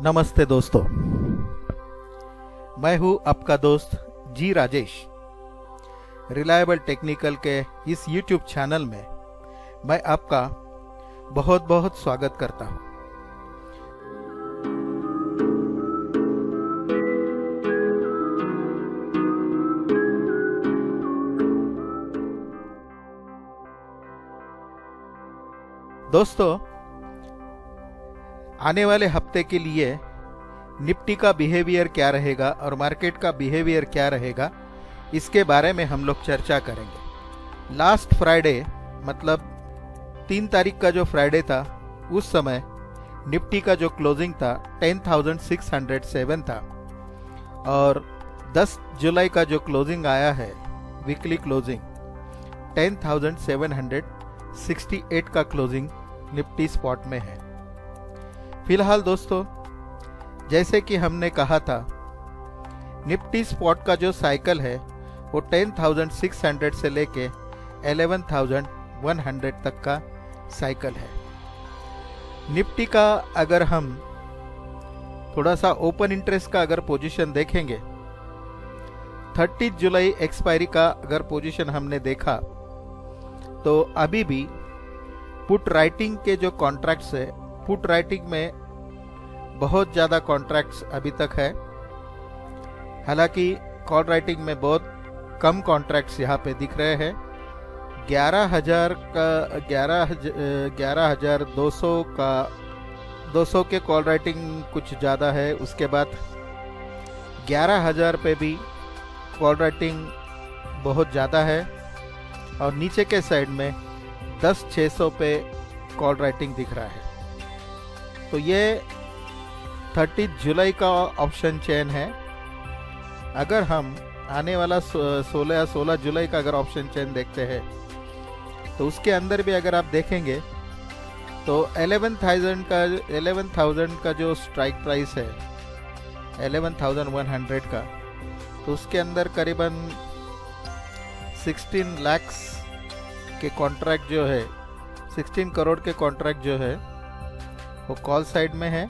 नमस्ते दोस्तों, मैं हूं आपका दोस्त जी राजेश। रिलायबल टेक्निकल के इस YouTube चैनल में मैं आपका बहुत बहुत स्वागत करता हूं। दोस्तों, आने वाले हफ्ते के लिए निफ्टी का बिहेवियर क्या रहेगा और मार्केट का बिहेवियर क्या रहेगा, इसके बारे में हम लोग चर्चा करेंगे। लास्ट फ्राइडे मतलब 3 तारीख का जो फ्राइडे था, उस समय निफ्टी का जो क्लोजिंग था 10,607 था और 10 जुलाई का जो क्लोजिंग आया है, वीकली क्लोजिंग 10,768 का क्लोजिंग निफ्टी स्पॉट में है। फिलहाल दोस्तों, जैसे कि हमने कहा था, निफ्टी स्पॉट का जो साइकिल है वो 10,600 से लेके 11,100 तक का साइकिल है। निफ्टी का अगर हम थोड़ा सा ओपन इंटरेस्ट का अगर पोजीशन देखेंगे, 30 जुलाई एक्सपायरी का अगर पोजीशन हमने देखा तो अभी भी पुट राइटिंग के जो कॉन्ट्रैक्ट्स है, पुट राइटिंग में बहुत ज़्यादा कॉन्ट्रैक्ट्स अभी तक है। हालांकि कॉल राइटिंग में बहुत कम कॉन्ट्रैक्ट्स यहाँ पे दिख रहे हैं। 11,200 का 200 के कॉल राइटिंग कुछ ज़्यादा है। उसके बाद 11,000 पे भी कॉल राइटिंग बहुत ज़्यादा है और नीचे के साइड में 10,600 पे कॉल राइटिंग दिख रहा है। तो ये 30 जुलाई का ऑप्शन चेन है। अगर हम आने वाला 16 जुलाई का अगर ऑप्शन चेन देखते हैं तो उसके अंदर भी अगर आप देखेंगे तो 11,000 का जो स्ट्राइक प्राइस है, 11,100 का, तो उसके अंदर करीबन 16 लाख के कॉन्ट्रैक्ट जो है, 16 करोड़ के कॉन्ट्रैक्ट जो है वो कॉल साइड में है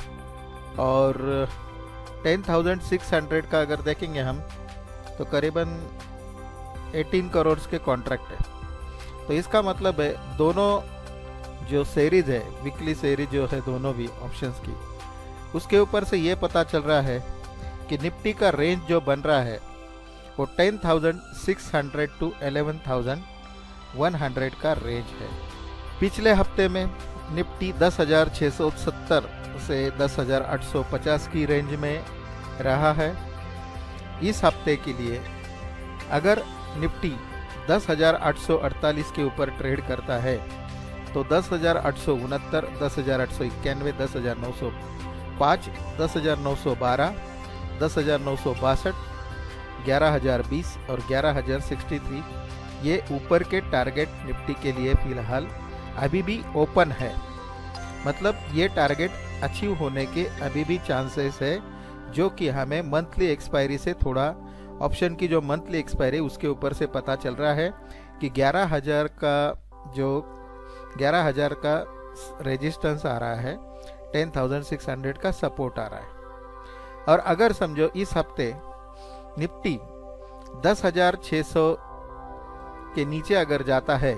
और 10,600 का अगर देखेंगे हम तो करीबन 18 करोड़ के कॉन्ट्रैक्ट है। तो इसका मतलब है दोनों जो सीरीज है, वीकली सीरीज जो है दोनों भी ऑप्शंस की, उसके ऊपर से ये पता चल रहा है कि निफ्टी का रेंज जो बन रहा है वो 10,600 टू 11,100 का रेंज है। पिछले हफ्ते में निफ्टी 10,670 से 10,850 की रेंज में रहा है। इस हफ्ते के लिए अगर निफ्टी 10,848 के ऊपर ट्रेड करता है तो 10,869, 10,891, 10,905, 10,912, 10,962, 11,020 और 11,063 ये ऊपर के टारगेट निफ्टी के लिए फिलहाल अभी भी ओपन है। मतलब ये टारगेट अचीव होने के अभी भी चांसेस है, जो कि हमें मंथली एक्सपायरी से थोड़ा, ऑप्शन की जो मंथली एक्सपायरी उसके ऊपर से पता चल रहा है कि 11,000 का रेजिस्टेंस आ रहा है, 10,600 का सपोर्ट आ रहा है। और अगर समझो इस हफ्ते निफ्टी 10,600 के नीचे अगर जाता है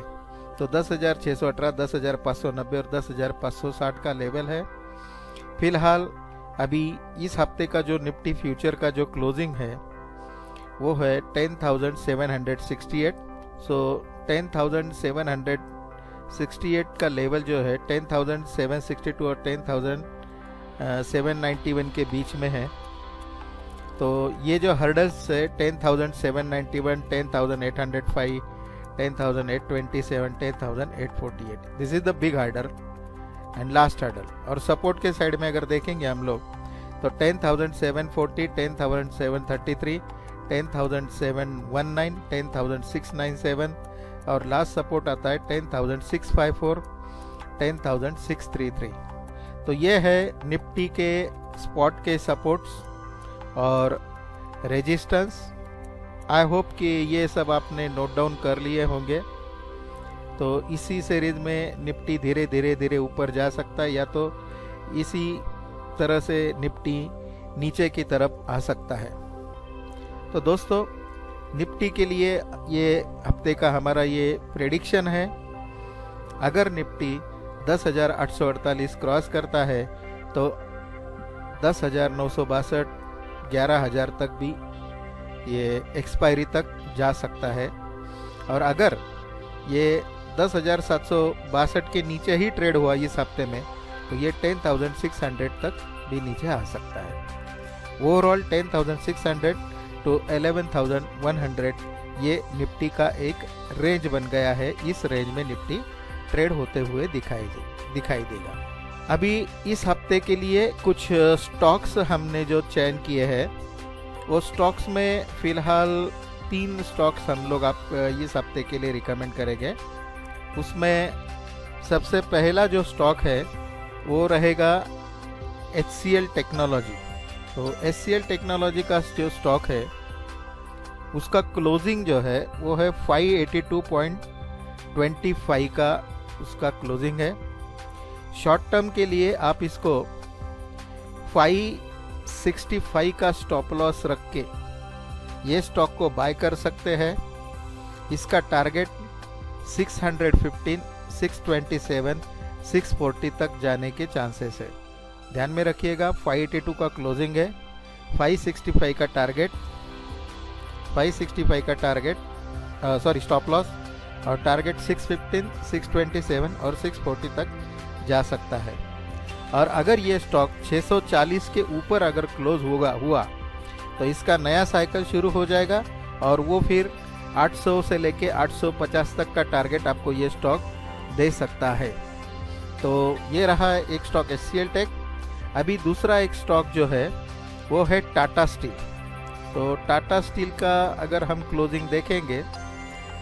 तो 10,618, 10,590 और 10,560 का लेवल है। फिलहाल अभी इस हफ्ते का जो निफ्टी फ्यूचर का जो क्लोजिंग है वो है 10,768। सो 10,768 का लेवल जो है 10,762 और 10,791 के बीच में है। तो ये जो हर्डल्स है 10,791, 10,805, 10,827, 10,848, this is the big hurdle and last hurdle. और सपोर्ट के साइड में अगर देखेंगे हम लोग तो 10,740, 10,733, 10,719, 10,697 और लास्ट सपोर्ट आता है 10,654, 10,633। तो ये है निफ्टी के स्पॉट के सपोर्ट्स और रेजिस्टेंस। आई होप कि ये सब आपने नोट डाउन कर लिए होंगे। तो इसी सीरीज में निफ्टी धीरे धीरे ऊपर जा सकता है, या तो इसी तरह से निफ्टी नीचे की तरफ आ सकता है। तो दोस्तों, निफ्टी के लिए ये हफ्ते का हमारा ये प्रेडिक्शन है। अगर निफ्टी 10,848 क्रॉस करता है तो 10,962 11,000 तक भी ये एक्सपायरी तक जा सकता है। और अगर ये 10,762 के नीचे ही ट्रेड हुआ इस हफ्ते में तो ये 10,600 तक भी नीचे आ सकता है। ओवरऑल 10,600 टू 11,100 ये निफ्टी का एक रेंज बन गया है। इस रेंज में निफ्टी ट्रेड होते हुए दिखाई देगा। अभी इस हफ्ते के लिए कुछ स्टॉक्स हमने जो चयन किए हैं, वो स्टॉक्स में फ़िलहाल 3 स्टॉक्स हम लोग आप इस हफ्ते के लिए रिकमेंड करेंगे। उसमें सबसे पहला जो स्टॉक है वो रहेगा HCL टेक्नोलॉजी। तो HCL टेक्नोलॉजी का जो स्टॉक है उसका क्लोजिंग जो है वो है 582.25 का उसका क्लोजिंग है। शॉर्ट टर्म के लिए आप इसको 565 का स्टॉप लॉस रख के ये स्टॉक को बाय कर सकते हैं। इसका टारगेट 615, 627, 640 तक जाने के चांसेस है। ध्यान में रखिएगा, 582 का क्लोजिंग है, 565 का टारगेट, 565 का टारगेट स्टॉप लॉस, और टारगेट 615, 627 और 640 तक जा सकता है। और अगर ये स्टॉक 640 के ऊपर अगर क्लोज हुआ तो इसका नया साइकिल शुरू हो जाएगा और वो फिर 800 से लेके 850 तक का टारगेट आपको ये स्टॉक दे सकता है। तो ये रहा एक स्टॉक HCL टेक। अभी दूसरा एक स्टॉक जो है वो है टाटा स्टील। तो टाटा स्टील का अगर हम क्लोजिंग देखेंगे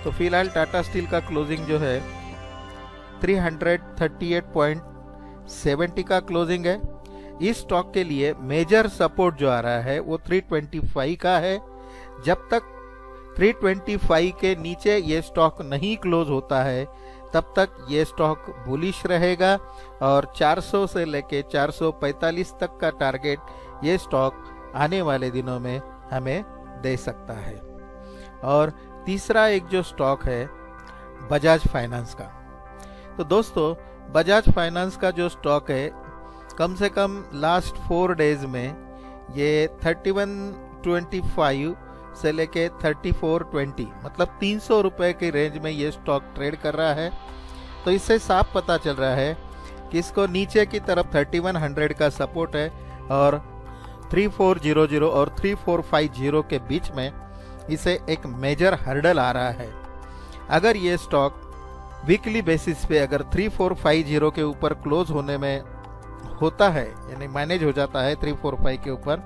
तो फिलहाल टाटा स्टील का क्लोजिंग जो है 338.70 का क्लोजिंग है। इस स्टॉक के लिए मेजर सपोर्ट जो आ रहा है वो 325 का है। जब तक 325 के नीचे ये स्टॉक नहीं क्लोज होता है तब तक ये स्टॉक बुलिश रहेगा और 400 से लेके 445 तक का टारगेट ये स्टॉक आने वाले दिनों में हमें दे सकता है। और तीसरा एक जो स्टॉक है बजाज फाइनेंस का। तो दोस्तों, बजाज फाइनेंस का जो स्टॉक है कम से कम लास्ट 4 डेज में ये 3125 से लेके 3420 मतलब 300 रुपए की रेंज में ये स्टॉक ट्रेड कर रहा है। तो इससे साफ पता चल रहा है कि इसको नीचे की तरफ 3100 का सपोर्ट है और 3400 और 3450 के बीच में इसे एक मेजर हर्डल आ रहा है। अगर ये स्टॉक वीकली बेसिस पे अगर 3450 के ऊपर क्लोज होने में होता है, यानी मैनेज हो जाता है 345 के ऊपर,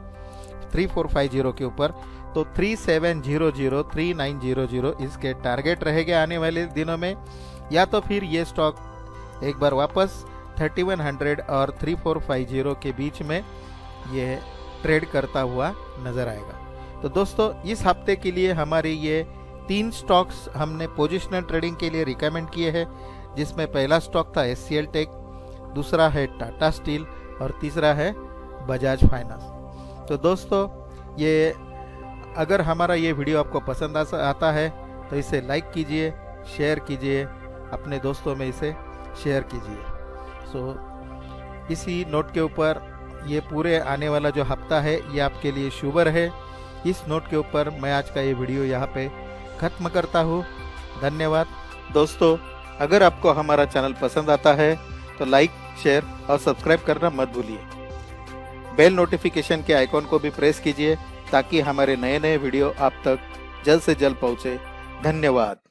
3450 के ऊपर, तो 3700 3900 इसके टारगेट रहेंगे आने वाले दिनों में। या तो फिर ये स्टॉक एक बार वापस 3100 और 3450 के बीच में ये ट्रेड करता हुआ नजर आएगा। तो दोस्तों, इस हफ्ते के लिए हमारी ये 3 स्टॉक्स हमने पोजिशनल ट्रेडिंग के लिए रिकमेंड किए हैं, जिसमें पहला स्टॉक था HCL टेक, दूसरा है टाटा स्टील और तीसरा है बजाज फाइनेंस। तो दोस्तों, ये अगर हमारा ये वीडियो आपको पसंद आता है तो इसे लाइक कीजिए, शेयर कीजिए, अपने दोस्तों में इसे शेयर कीजिए। इसी नोट के ऊपर ये पूरे आने वाला जो हफ्ता है ये आपके लिए शुभ रहे। इस नोट के ऊपर मैं आज का ये वीडियो यहाँ पे खत्म करता हूँ। धन्यवाद दोस्तों। अगर आपको हमारा चैनल पसंद आता है तो लाइक, शेयर और सब्सक्राइब करना मत भूलिए। बेल नोटिफिकेशन के आइकॉन को भी प्रेस कीजिए ताकि हमारे नए वीडियो आप तक जल्द से जल्द पहुँचे। धन्यवाद।